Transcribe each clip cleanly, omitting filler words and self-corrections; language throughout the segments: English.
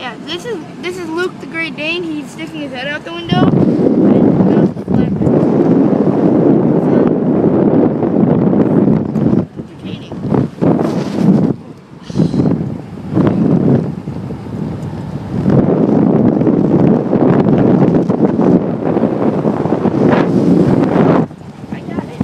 Yeah, this is Luke the Great Dane. He's sticking his head out the window. And that's the black guy. Entertaining. I got it.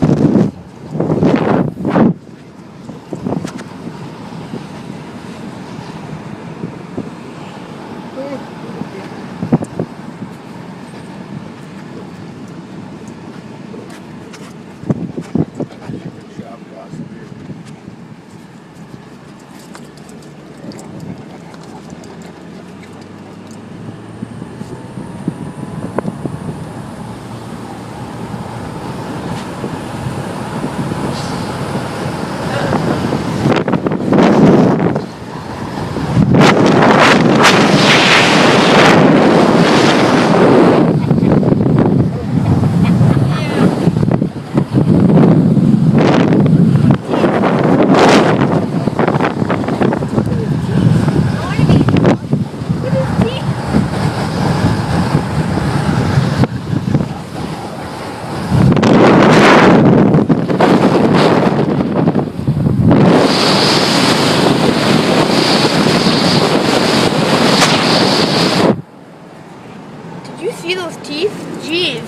Did you see those teeth? Jeez.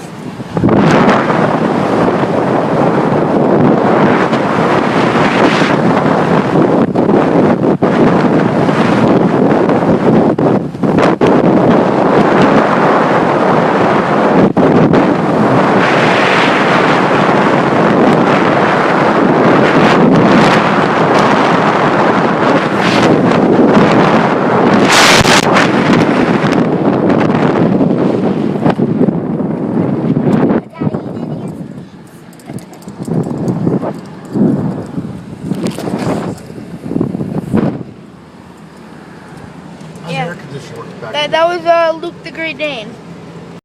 How's the air conditioner working back That was Luke the Great Dane.